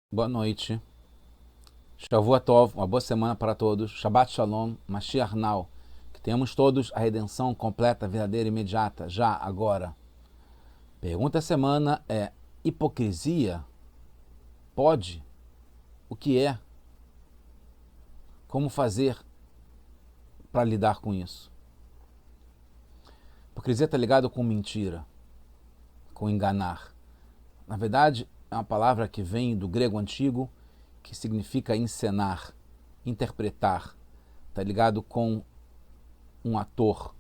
Boa noite. Shavua Tov, uma boa semana para todos. Shabbat Shalom, Mashiach Now. Que tenhamos todos a redenção completa, verdadeira e imediata, já, agora. Pergunta da semana é: hipocrisia pode? O que é? Como fazer para lidar com isso? Hipocrisia está ligado com mentira, com enganar. Na verdade, é uma palavra que vem do grego antigo, que significa encenar, interpretar. Está ligado com um ator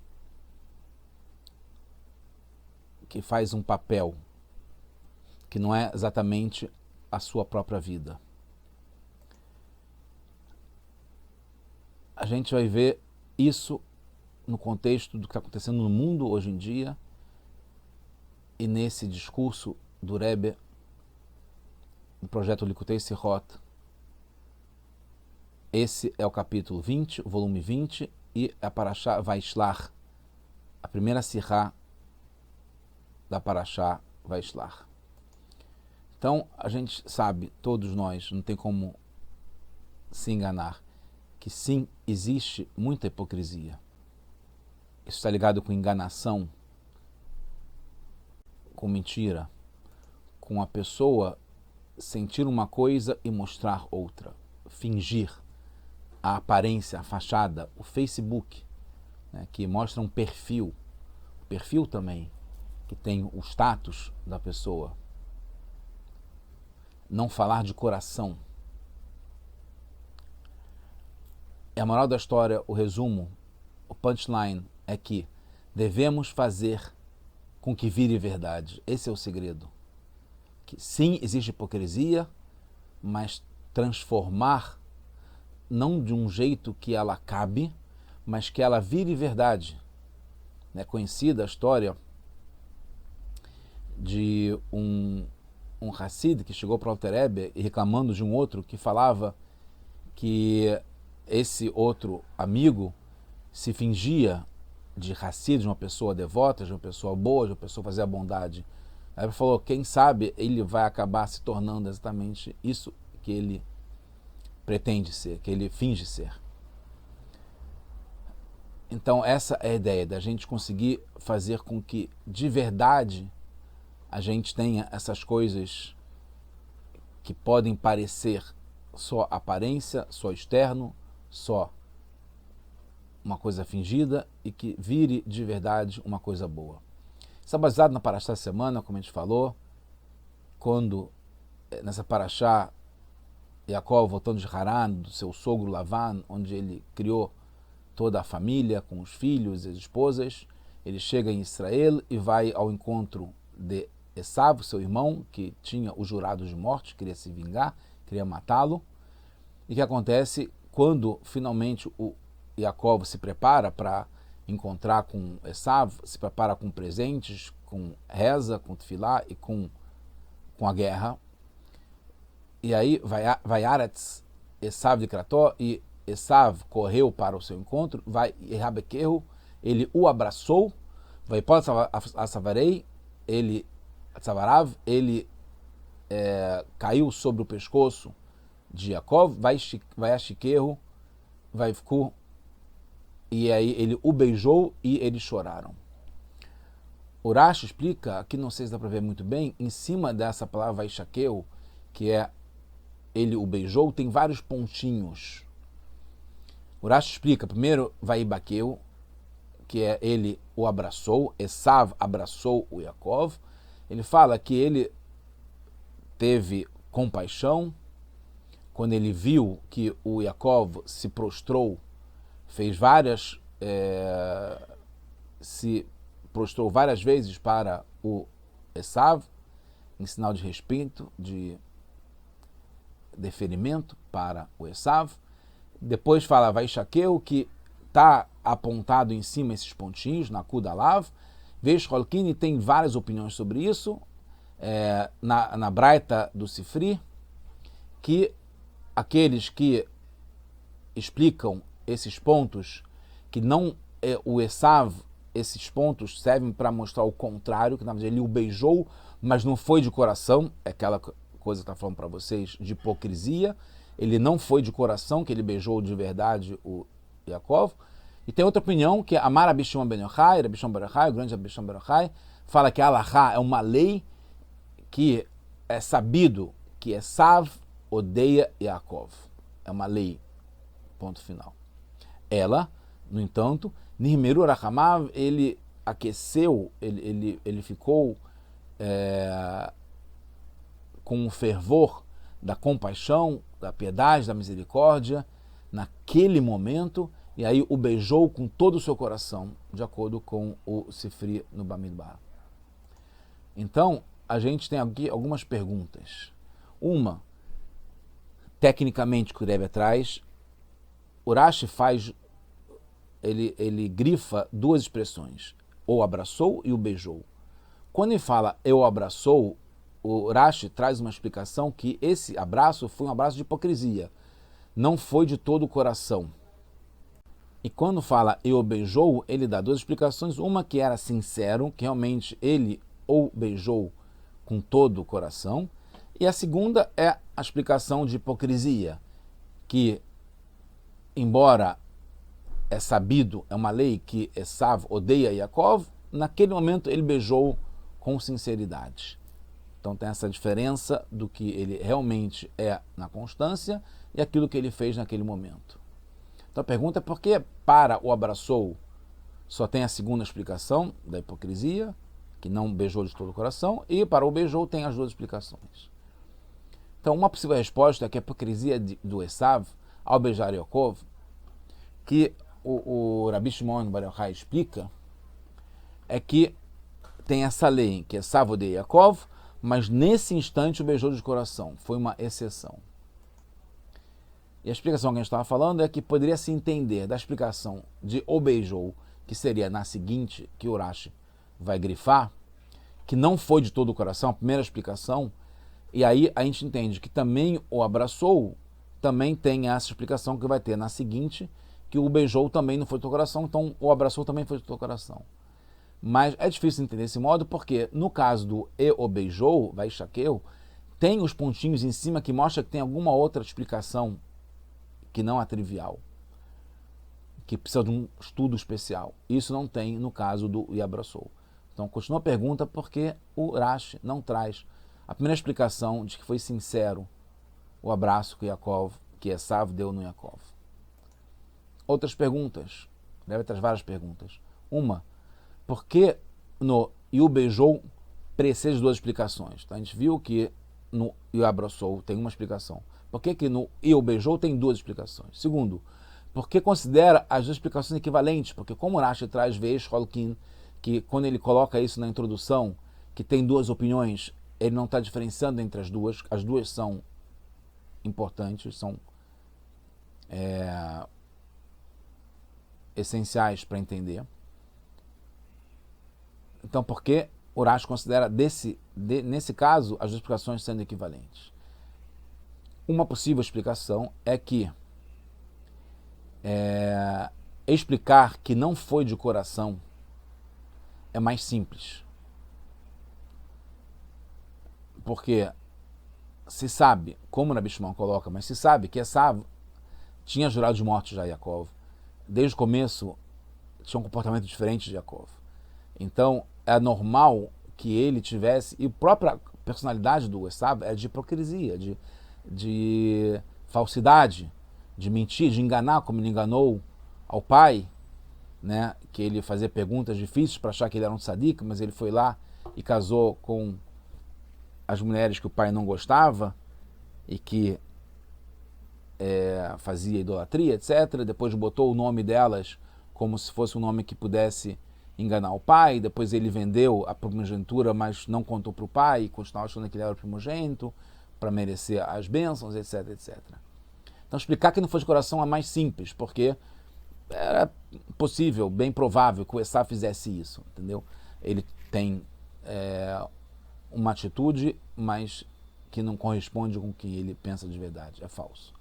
que faz um papel que não é exatamente a sua própria vida. A gente vai ver isso no contexto do que está acontecendo no mundo hoje em dia e nesse discurso do Rebbe no projeto Likutei Sihot. Esse é o capítulo 20, o volume 20, e a Parashá Vaishlach, a primeira sirá da Parashá Vaishlach. Então, a gente sabe, todos nós, não tem como se enganar, que sim, existe muita hipocrisia. Isso está ligado com enganação, com mentira, com a pessoa sentir uma coisa e mostrar outra, fingir. A aparência, a fachada, o Facebook, né, que mostra um perfil, o perfil também, que tem o status da pessoa. Não falar de coração. E a moral da história, o resumo, o punchline é que devemos fazer com que vire verdade. Esse é o segredo. Que sim, existe hipocrisia, mas transformar não de um jeito que ela cabe, mas que ela vire verdade. É conhecida a história de um Hassid que chegou para o Alter Rebbe e reclamando de um outro que falava que esse outro amigo se fingia de Hassid, de uma pessoa devota, de uma pessoa boa, de uma pessoa que fazia a bondade. Aí ele falou, quem sabe ele vai acabar se tornando exatamente isso que ele pretende ser, que ele finge ser. Então essa é a ideia, da gente conseguir fazer com que de verdade a gente tenha essas coisas que podem parecer só aparência, só externo, só uma coisa fingida e que vire de verdade uma coisa boa. Isso é baseado na Parashá da semana, como a gente falou, quando nessa Parashá Yaakov voltando de Haran, do seu sogro Lavan, onde ele criou toda a família, com os filhos e as esposas, ele chega em Israel e vai ao encontro de Esav, seu irmão, que tinha o jurado de morte, queria se vingar, queria matá-lo. E o que acontece quando finalmente o Yaakov se prepara para encontrar com Esav, se prepara com presentes, com reza, com tefilá e com a guerra. E aí vai Aretz, Esav de Krató, e Esav correu para o seu encontro, vai Rabequerro, ele o abraçou, vai Pol Savarei, ele caiu sobre o pescoço de Yaakov, vai a Chiquerro, vai ficou, e aí ele o beijou e eles choraram. O Rashi explica, aqui não sei se dá para ver muito bem, em cima dessa palavra vai Shaqueu, que é ele o beijou, tem vários pontinhos. O Rashi explica, primeiro vai Ibaqueu, que é ele o abraçou, Esav abraçou o Yaakov. Ele fala que ele teve compaixão, quando ele viu que o Yaakov se prostrou, se prostrou várias vezes para o Esav, em sinal de respeito, de deferimento para o Esav. Depois fala vai Shaqueu, que está apontado em cima esses pontinhos, na Kudalav. Vejo Holkini tem várias opiniões sobre isso, na Braita do Sifri, que aqueles que explicam esses pontos, que não o Esav, esses pontos servem para mostrar o contrário, que na verdade ele o beijou, mas não foi de coração, é aquela coisa que está falando para vocês de hipocrisia. Ele não foi de coração, que ele beijou de verdade o Yaakov. E tem outra opinião, que é Amar Rabi Shimon ben Yochai, Rabi Shimon ben Yochai, o grande Rabi Shimon ben Yochai, fala que a Alahá é uma lei que é sabido que Esav odeia Yaakov. É uma lei, ponto final. Ela, no entanto, Nihmeru Rachamav, ele aqueceu, ele ficou com o fervor da compaixão, da piedade, da misericórdia, naquele momento, e aí o beijou com todo o seu coração, de acordo com o Sifri no Bamidbar. Então, a gente tem aqui algumas perguntas. Uma, tecnicamente, que o Rebbe traz, o Rashi faz, ele grifa duas expressões, o abraçou e o beijou. Quando ele fala eu abraçou, o Rashi traz uma explicação que esse abraço foi um abraço de hipocrisia, não foi de todo o coração. E quando fala eu beijou, ele dá duas explicações, uma que era sincero, que realmente ele o beijou com todo o coração, e a segunda é a explicação de hipocrisia, que embora é sabido, é uma lei que Esav odeia Yaakov, naquele momento ele beijou com sinceridade. Então tem essa diferença do que ele realmente é na constância e aquilo que ele fez naquele momento. Então a pergunta é por que para o abraçou só tem a segunda explicação da hipocrisia, que não beijou de todo o coração, e para o beijou tem as duas explicações. Então uma possível resposta é que a hipocrisia do Esav ao beijar Yaakov, que o Rabi Shimon ben Yochai explica, é que tem essa lei que Esav odeia Yaakov, mas nesse instante o beijou de coração. Foi uma exceção. E a explicação que a gente estava falando é que poderia se entender da explicação de o beijou, que seria na seguinte, que o Rashi vai grifar, que não foi de todo o coração, a primeira explicação, e aí a gente entende que também o abraçou, também tem essa explicação que vai ter na seguinte, que o beijou também não foi de todo o coração, então o abraçou também foi de todo o coração. Mas é difícil entender esse modo, porque no caso do e o beijou, vai Shaqueu, tem os pontinhos em cima que mostra que tem alguma outra explicação que não é trivial, que precisa de um estudo especial. Isso não tem no caso do e abraçou. Então continua a pergunta porque o Rashi não traz a primeira explicação de que foi sincero o abraço que Yaakov, que Esav deu no Yaakov. Outras perguntas, deve trazer várias perguntas. Uma, por que no e o beijou precisa de duas explicações? Então, a gente viu que no e o abraçou tem uma explicação. Por que no e o beijou tem duas explicações? Segundo, por que considera as duas explicações equivalentes? Porque como o Rashi traz Veish Holkin, que quando ele coloca isso na introdução, que tem duas opiniões, ele não está diferenciando entre as duas são importantes, são essenciais para entender. Então, por que o Rashi considera, nesse caso, as duas explicações sendo equivalentes? Uma possível explicação é que explicar que não foi de coração é mais simples. Porque se sabe, como o Rabi Shimon coloca, mas se sabe que Esav tinha jurado de morte já a Yaakov. Desde o começo tinha um comportamento diferente de Yaakov. Então é normal que ele tivesse, e a própria personalidade do Esav é de hipocrisia, de falsidade, de mentir, de enganar, como ele enganou ao pai, né, que ele fazia perguntas difíceis para achar que ele era um tzadik, mas ele foi lá e casou com as mulheres que o pai não gostava e que fazia idolatria, etc. Depois botou o nome delas como se fosse um nome que pudesse enganar o pai. Depois ele vendeu a primogenitura, mas não contou para o pai e continuava achando que ele era o primogênito para merecer as bênçãos, etc, etc. Então explicar que não foi de coração é mais simples, porque era possível, bem provável que o Esav fizesse isso, entendeu? Ele tem uma atitude, mas que não corresponde com o que ele pensa de verdade, é falso.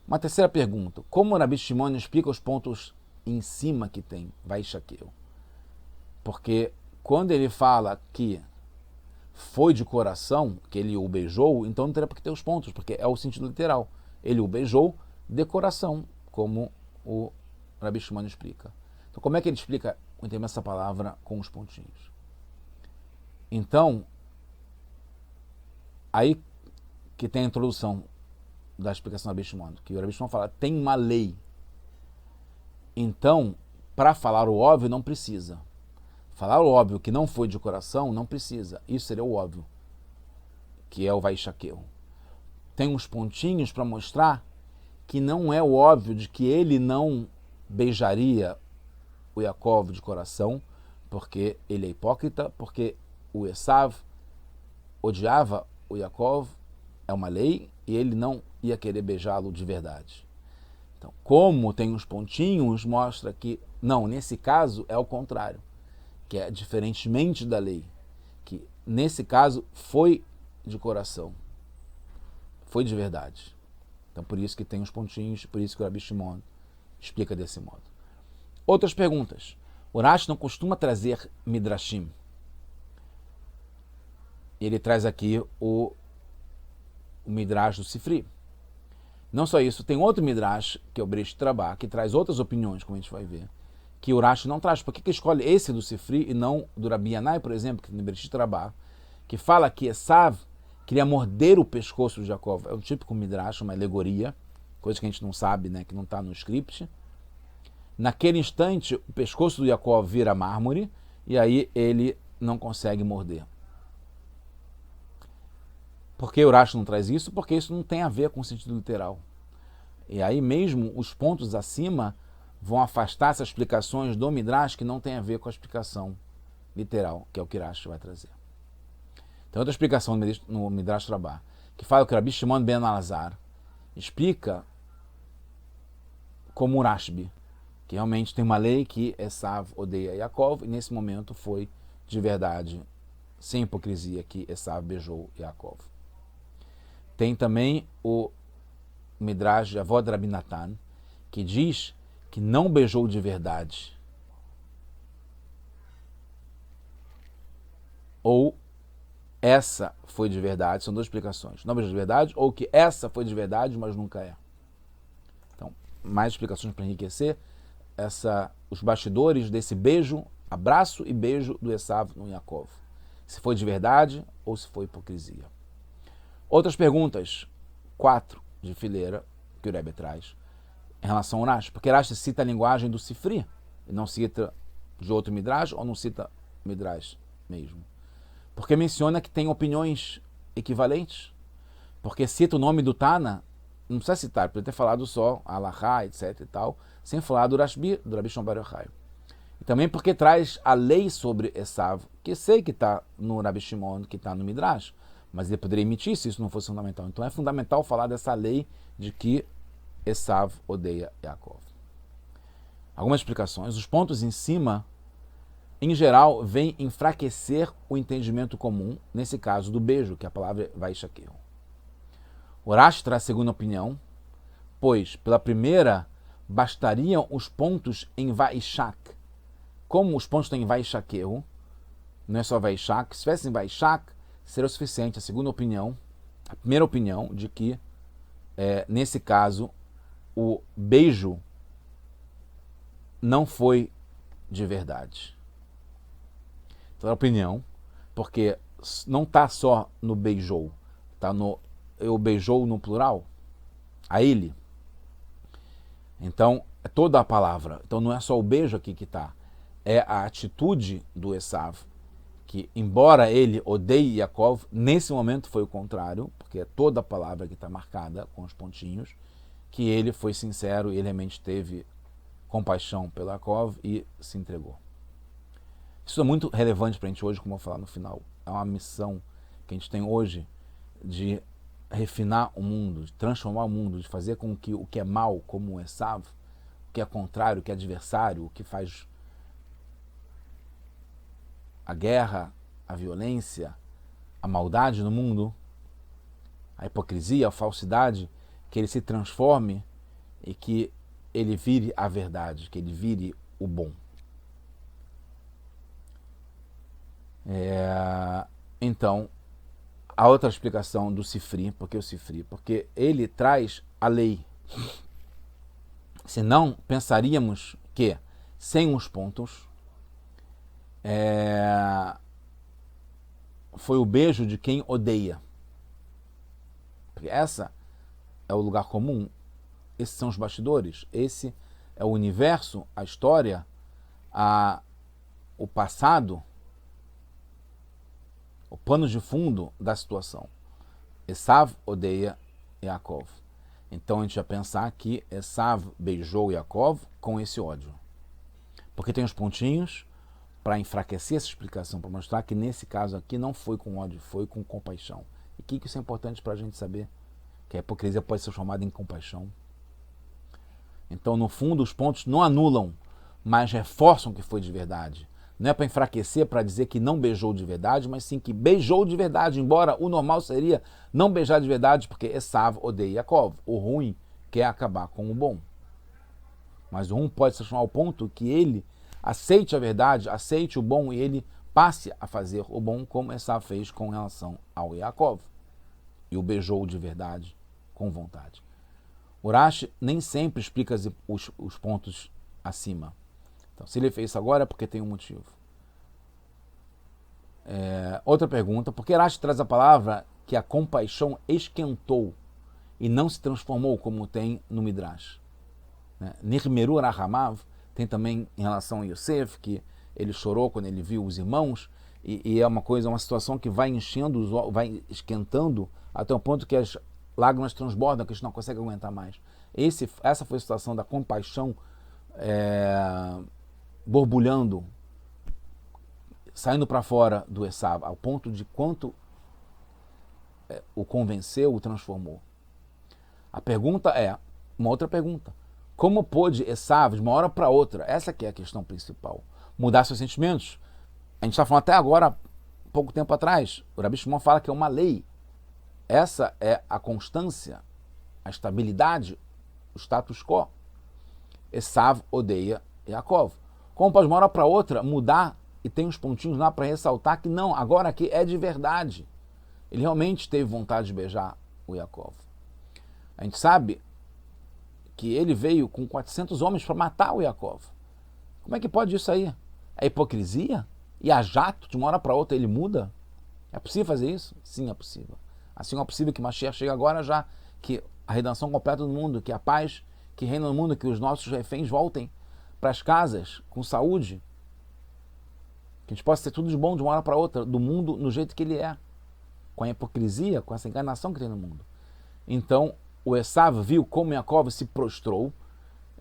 Uma terceira pergunta, como o Rabi Shimon explica os pontos em cima que tem, vai Shaqueu? Porque quando ele fala que foi de coração, que ele o beijou, então não teria por que ter os pontos, porque é o sentido literal. Ele o beijou de coração, como o Rabi Shimon explica. Então, como é que ele explica o entendimento dessa palavra com os pontinhos? Então, aí que tem a introdução da explicação do Rabi Shimon, que o Rabi Shimon fala, tem uma lei. Então, para falar o óbvio, não precisa. Falar o óbvio que não foi de coração, não precisa. Isso seria o óbvio, que é o Vaishaqueu. Tem uns pontinhos para mostrar que não é o óbvio de que ele não beijaria o Yaakov de coração, porque ele é hipócrita, porque o Esav odiava o Yaakov, é uma lei, e ele não ia querer beijá-lo de verdade. Então, como tem uns pontinhos, mostra que, não, nesse caso é o contrário, que é diferentemente da lei, que nesse caso foi de coração, foi de verdade. Então, por isso que tem os pontinhos, por isso que o Rabi Shimon explica desse modo. Outras perguntas. O Rashi não costuma trazer midrashim. Ele traz aqui o midrash do Sifri. Não só isso, tem outro midrash, que é o Brit Trabá, que traz outras opiniões, como a gente vai ver, que o Rashi não traz. Por que escolhe esse do Sifri e não do Rabi Yanai, por exemplo, que tem no Brit Trabá, que fala que Esav queria morder o pescoço de Jacó? É um típico midrash, uma alegoria, coisa que a gente não sabe, né, que não está no script. Naquele instante, o pescoço do Jacó vira mármore e aí ele não consegue morder. Por que o Rashi não traz isso? Porque isso não tem a ver com o sentido literal. E aí mesmo os pontos acima vão afastar essas explicações do Midrash que não tem a ver com a explicação literal, que é o que Rashi vai trazer. Tem outra explicação no Midrash Rabbah, que fala que o Rabi Shimon ben Elazar explica como o Rashbi, que realmente tem uma lei que Esav odeia Yaakov, e nesse momento foi de verdade, sem hipocrisia, que Esav beijou Yaakov. Tem também o Midrash de Avó de Rabi Natan, que diz que não beijou de verdade. Ou essa foi de verdade, são duas explicações. Não beijou de verdade, ou que essa foi de verdade, mas nunca é. Então, mais explicações para enriquecer os bastidores desse beijo, abraço e beijo do Esav no Yaakov. Se foi de verdade ou se foi hipocrisia. Outras perguntas, 4 de fileira, que o Rebbe traz, em relação ao Rashi. Porque Rashi cita a linguagem do Sifri, e não cita de outro Midrash, ou não cita Midrash mesmo. Porque menciona que tem opiniões equivalentes. Porque cita o nome do Tana, não precisa citar, poderia ter falado só Alahá, etc e tal, sem falar do Rabi Shimon bar Yochai. E também porque traz a lei sobre Esav, que sei que está no Rabi Shimon, que está no Midrash, mas ele poderia emitir se isso não fosse fundamental. Então é fundamental falar dessa lei de que Esav odeia Yaakov. Algumas explicações. Os pontos em cima, em geral, vêm enfraquecer o entendimento comum, nesse caso do beijo, que a palavra vai shaqueu. O Rashi traz a segunda opinião, pois, pela primeira, bastariam os pontos em Vaishak. Como os pontos estão em Vaishaqueu, não é só Vaishak, se tivesse em Vaishak, seria o suficiente. A segunda opinião, a primeira opinião, de que, nesse caso, o beijo não foi de verdade. Então, a opinião, porque não está só no beijou, está no eu beijou no plural, a ele. Então, é toda a palavra. Então, não é só o beijo aqui que está, é a atitude do Esav, que, embora ele odeie Yaakov, nesse momento foi o contrário, porque é toda a palavra que está marcada com os pontinhos, que ele foi sincero e ele realmente teve compaixão pelo Yaakov e se entregou. Isso é muito relevante para a gente hoje, como eu vou falar no final. É uma missão que a gente tem hoje de refinar o mundo, de transformar o mundo, de fazer com que o que é mal, como o Esav, o que é contrário, o que é adversário, o que faz a guerra, a violência, a maldade no mundo, a hipocrisia, a falsidade, que ele se transforme e que ele vire a verdade, que ele vire o bom. Então, a outra explicação do Sifri, por que o Sifri? Porque ele traz a lei. Senão, pensaríamos que, sem os pontos, foi o beijo de quem odeia. Porque essa é o lugar comum, esses são os bastidores, esse é o universo, a história, o passado, o pano de fundo da situação. Esav odeia Yaakov. Então a gente vai pensar que Esav beijou Yaakov com esse ódio. Porque tem os pontinhos para enfraquecer essa explicação, para mostrar que nesse caso aqui não foi com ódio, foi com compaixão. E que isso é importante para a gente saber? Que a hipocrisia pode ser chamada em compaixão. Então, no fundo, os pontos não anulam, mas reforçam que foi de verdade. Não é para enfraquecer, para dizer que não beijou de verdade, mas sim que beijou de verdade, embora o normal seria não beijar de verdade, porque Esav odeia Yaakov. O ruim quer acabar com o bom. Mas o ruim pode se transformar ao ponto que ele aceite a verdade, aceite o bom e ele passe a fazer o bom, como Esav fez com relação ao Yaakov. E o beijou de verdade, com vontade. Urashi nem sempre explica os pontos acima. Então, se ele fez isso agora é porque tem um motivo. Outra pergunta, por que Urashi traz a palavra que a compaixão esquentou e não se transformou como tem no Midrash? Nirmeru Rahamav tem também em relação a Yosef, que ele chorou quando ele viu os irmãos, e é uma situação que vai enchendo, vai esquentando até o ponto que as lágrimas transbordam, que a gente não consegue aguentar mais. Essa foi a situação da compaixão borbulhando, saindo para fora do Esav, ao ponto de quanto o convenceu, o transformou. A pergunta é, uma outra pergunta, como pôde Esav, de uma hora para outra, essa que é a questão principal, mudar seus sentimentos? A gente está falando até agora, pouco tempo atrás, o Rabi Shimon fala que é uma lei. Essa é a constância, a estabilidade, o status quo. Esav odeia Yaakov. Como pode de uma hora para outra mudar, e tem uns pontinhos lá para ressaltar que não, agora aqui é de verdade. Ele realmente teve vontade de beijar o Yaakov. A gente sabe que ele veio com 400 homens para matar o Yaakov. Como é que pode isso aí? É hipocrisia? E a jato, de uma hora para outra, ele muda? É possível fazer isso? Sim, é possível. Assim é possível que Mashiach chegue agora já, que a redenção completa do mundo, que a paz que reina no mundo, que os nossos reféns voltem para as casas com saúde, que a gente possa ter tudo de bom de uma hora para outra, do mundo no jeito que ele é, com a hipocrisia, com essa enganação que tem no mundo. Então, o Esav viu como Yaakov se prostrou,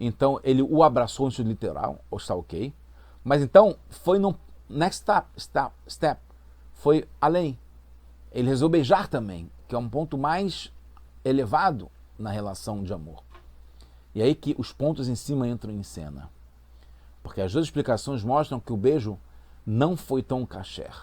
então ele o abraçou no sentido literal, ou está ok, mas então foi no next step, foi além. Ele resolveu beijar também, que é um ponto mais elevado na relação de amor. E aí que os pontos em cima entram em cena. Porque as duas explicações mostram que o beijo não foi tão kasher.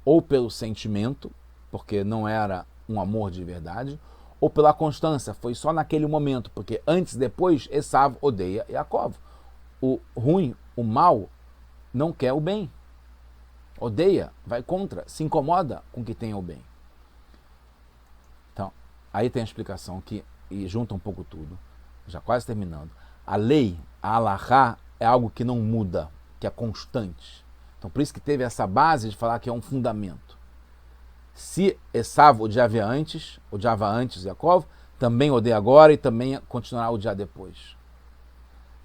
Ou pelo sentimento, porque não era um amor de verdade, ou pela constância, foi só naquele momento, porque antes e depois Esav odeia Yaakov. O ruim, o mal, não quer o bem. Odeia, vai contra, se incomoda com que tenha o bem. Então, aí tem a explicação que, e junta um pouco tudo, já quase terminando. A lei, a halachá, é algo que não muda, que é constante. Então, por isso que teve essa base de falar que é um fundamento. Se Esav odiava antes Yaakov, também odeia agora e também continuará a odiar depois.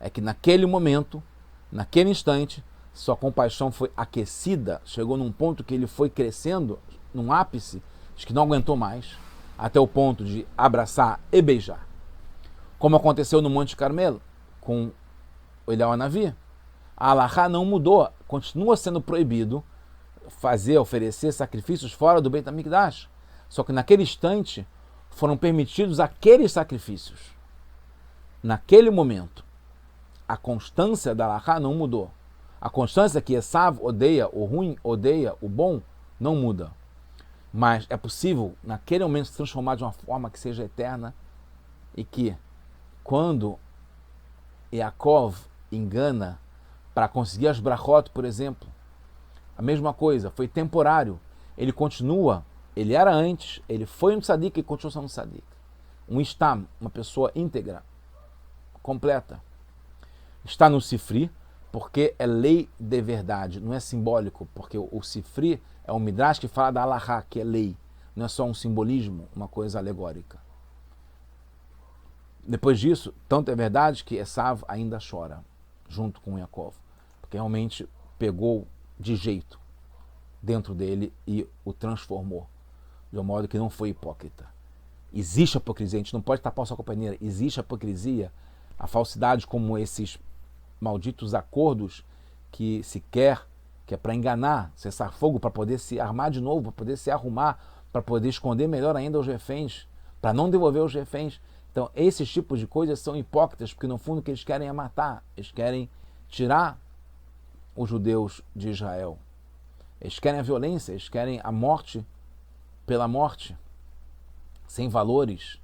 É que naquele momento, naquele instante, sua compaixão foi aquecida, chegou num ponto que ele foi crescendo, num ápice, de que não aguentou mais, até o ponto de abraçar e beijar. Como aconteceu no Monte Carmelo, com o Eliyahu Hanavi. A halachá não mudou, continua sendo proibido oferecer sacrifícios fora do Beit HaMikdash. Só que naquele instante foram permitidos aqueles sacrifícios. Naquele momento, a constância da halachá não mudou. A constância que Esav odeia o ruim, odeia o bom, não muda. Mas é possível, naquele momento, se transformar de uma forma que seja eterna e que, quando Yaakov engana para conseguir as brachot, por exemplo, A mesma coisa, foi temporário. Ele continua, ele era antes, ele foi um tzadik e continua sendo um tzadik. Um istam, uma pessoa íntegra, completa. Está no Sifri, porque é lei de verdade, não é simbólico, porque o Sifri é um midrash que fala da Halachá, que é lei, não é só um simbolismo, uma coisa alegórica. Depois disso, tanto é verdade que Esav ainda chora, junto com Yaakov, porque realmente pegou de jeito dentro dele e o transformou, de um modo que não foi hipócrita. Existe a hipocrisia, a gente não pode tapar só com a peneira, existe a hipocrisia, a falsidade, como esses malditos acordos que se quer, que é para enganar, cessar fogo, para poder se armar de novo, para poder se arrumar, para poder esconder melhor ainda os reféns, para não devolver os reféns. Então, esses tipos de coisas são hipócritas, porque no fundo o que eles querem é matar, eles querem tirar os judeus de Israel. Eles querem a violência, eles querem a morte pela morte, sem valores,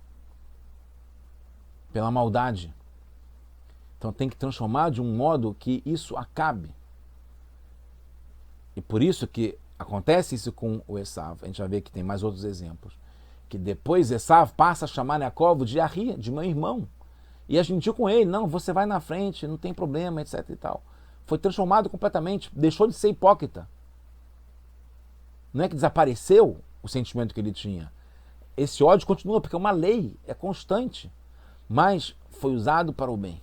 pela maldade. Então tem que transformar de um modo que isso acabe. E por isso que acontece isso com o Esav. A gente vai ver que tem mais outros exemplos. Que depois Esav passa a chamar Yaakov de Ahi, de meu irmão. E a gente com ele, não, você vai na frente, não tem problema, etc e tal. Foi transformado completamente, deixou de ser hipócrita. Não é que desapareceu o sentimento que ele tinha. Esse ódio continua, porque é uma lei, é constante. Mas foi usado para o bem.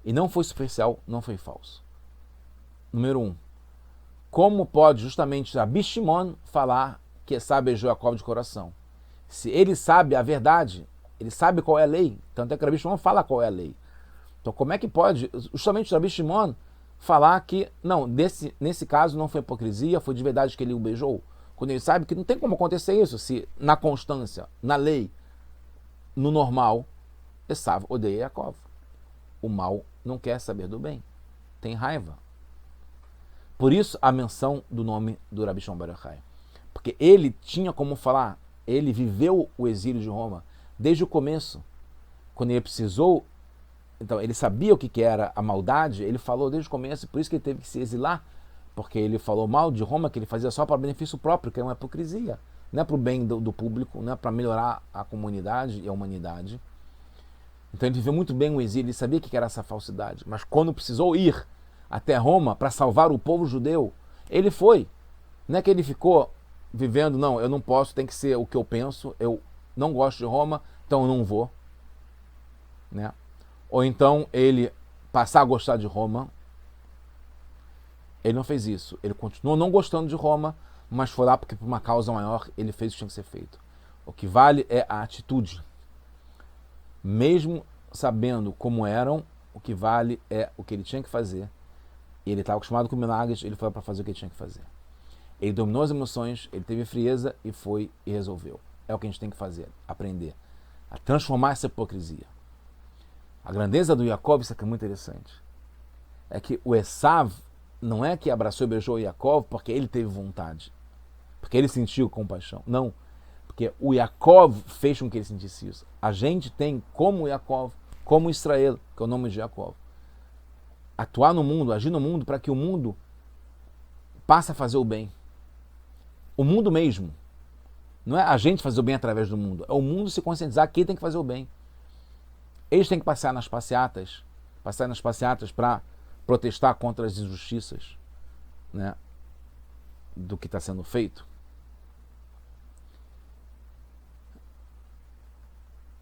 E não foi superficial, não foi falso. Número 1. Como pode justamente Rabi Shimon falar que Esav beijou Yaakov de coração? Se ele sabe a verdade, ele sabe qual é a lei. Tanto é que Rabi Shimon fala qual é a lei. Então como é que pode justamente Rabi Shimon falar que, não, nesse caso não foi hipocrisia, foi de verdade que ele o beijou? Quando ele sabe que não tem como acontecer isso, se na constância, na lei, no normal, Esav odeia Yaakov. O mal não quer saber do bem, tem raiva. Por isso a menção do nome do Rabi Shimon bar Yochai. Porque ele tinha como falar, ele viveu o exílio de Roma desde o começo. Quando ele precisou, então ele sabia o que era a maldade, ele falou desde o começo, por isso que ele teve que se exilar, porque ele falou mal de Roma, que ele fazia só para benefício próprio, que é uma hipocrisia. Não é para o bem do público, não é para melhorar a comunidade e a humanidade. Então ele viveu muito bem o exílio, ele sabia que era essa falsidade. Mas quando precisou ir até Roma para salvar o povo judeu, ele foi. Não é que ele ficou vivendo, não, eu não posso, tem que ser o que eu penso, eu não gosto de Roma, então eu não vou. Né? Ou então ele passar a gostar de Roma. Ele não fez isso. Ele continuou não gostando de Roma, mas foi lá porque por uma causa maior ele fez o que tinha que ser feito. O que vale é a atitude. Mesmo sabendo como eram, o que vale é o que ele tinha que fazer. E ele estava acostumado com milagres, ele foi para fazer o que ele tinha que fazer. Ele dominou as emoções, ele teve frieza e foi e resolveu. É o que a gente tem que fazer, aprender a transformar essa hipocrisia. A grandeza do Yaakov, isso aqui é muito interessante, é que o Esav não é que abraçou e beijou o Yaakov porque ele teve vontade, porque ele sentiu compaixão. Não, porque o Yaakov fez com que ele sentisse isso. A gente tem como Yaakov, como Israel, que é o nome de Yaakov, atuar no mundo, agir no mundo para que o mundo passe a fazer o bem. O mundo mesmo. Não é a gente fazer o bem através do mundo, é o mundo se conscientizar que ele tem que fazer o bem. Eles têm que passar nas passeatas para protestar contra as injustiças, né, do que está sendo feito.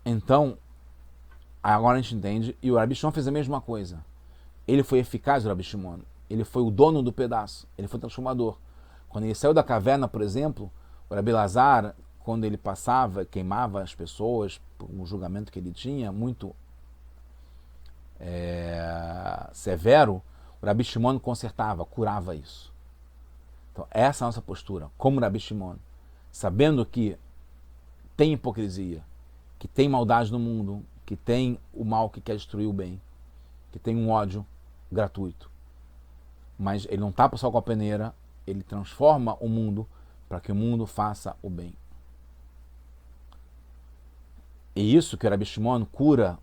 Então, agora a gente entende, e o Rabi Shimon fez a mesma coisa. Ele foi eficaz, o Rabi Shimon. Ele foi o dono do pedaço, ele foi transformador. Quando ele saiu da caverna, por exemplo, o Rabi Lazar, quando ele passava, queimava as pessoas, por um julgamento que ele tinha, muito severo, o Rabi Shimon consertava, curava isso. Então, essa é a nossa postura, como Rabi Shimon, sabendo que tem hipocrisia, que tem maldade no mundo, que tem o mal que quer destruir o bem, que tem um ódio gratuito. Mas ele não tapa só com a peneira, ele transforma o mundo para que o mundo faça o bem. E isso que o Rabi Shimon cura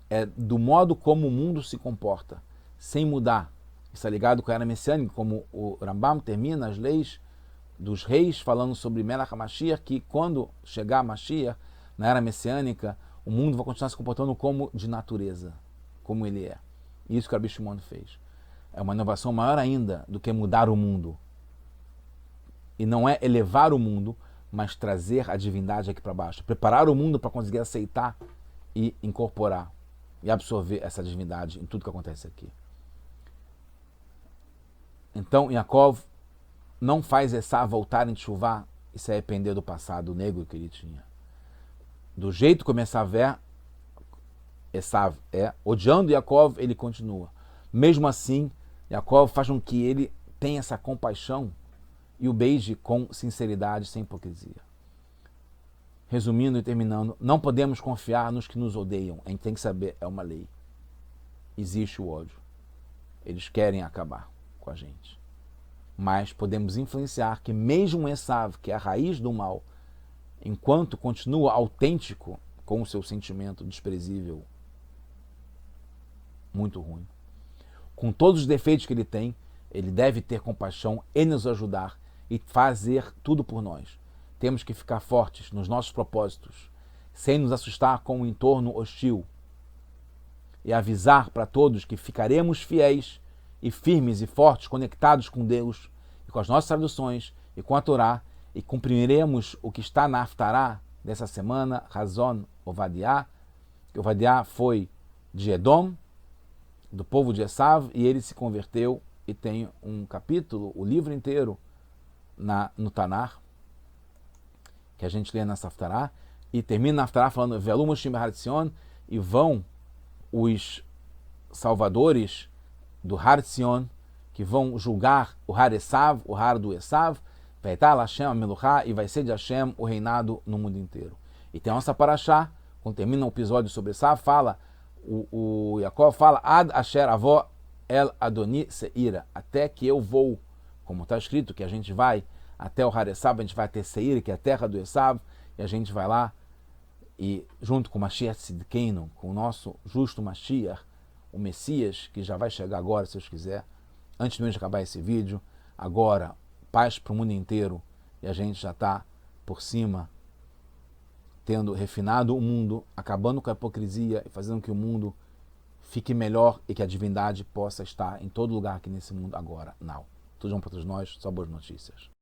é do modo como o mundo se comporta, sem mudar Isso é ligado com a era messiânica, como o Rambam termina as leis dos reis falando sobre Melach HaMashiach, que quando chegar Mashiach, na era messiânica, o mundo vai continuar se comportando como de natureza, como ele é. Isso que o Rabbi Shimon fez. É uma inovação maior ainda do que mudar o mundo. E não é elevar o mundo, mas trazer a divindade aqui para baixo. Preparar o mundo para conseguir aceitar e incorporar e absorver essa divindade em tudo que acontece aqui. Então, Yaakov não faz Esav voltar em Teshuvá e se arrepender do passado negro que ele tinha. Do jeito como Esav é, odiando Yaakov, ele continua. Mesmo assim, Yaakov faz com que ele tenha essa compaixão e o beije com sinceridade, sem hipocrisia. Resumindo e terminando, não podemos confiar nos que nos odeiam. A gente tem que saber, é uma lei. Existe o ódio. Eles querem acabar com a gente. Mas podemos influenciar que mesmo Esav, que é a raiz do mal, enquanto continua autêntico com o seu sentimento desprezível, muito ruim, com todos os defeitos que ele tem, ele deve ter compaixão e nos ajudar e fazer tudo por nós. Temos que ficar fortes nos nossos propósitos, sem nos assustar com o entorno hostil, e avisar para todos que ficaremos fiéis e firmes e fortes, conectados com Deus e com as nossas traduções e com a Torá, e cumpriremos o que está na Haftará dessa semana, Hazon Ovadiah, que Ovadiah foi de Edom, do povo de Esav, e ele se converteu e tem um capítulo, o livro inteiro no Tanar, que a gente lê na Haftará, e termina na Haftará falando Ve'alu Moshim Behar Tzion, e vão os salvadores do Har Tzion, que vão julgar o Har Esav, o Har do Esav, Veital Hashem Ameluchá, e vai ser de Hashem o reinado no mundo inteiro. E tem a nossa paraxá, quando termina o episódio sobre Esav, fala, o Yaakov fala, Ad Asher Avó El Adoni Seira, até que eu vou, como está escrito, que a gente vai até o Har Esav, a gente vai até Seir, que é a terra do Esav, e a gente vai lá, e junto com o Mashiach Tzidkeinu, com o nosso justo Mashiach, o Messias, que já vai chegar agora, se Deus quiser, antes mesmo de acabar esse vídeo, agora, paz para o mundo inteiro, e a gente já está por cima, tendo refinado o mundo, acabando com a hipocrisia e fazendo com que o mundo fique melhor e que a divindade possa estar em todo lugar aqui nesse mundo agora. Não. Tudo bom para todos nós, só boas notícias.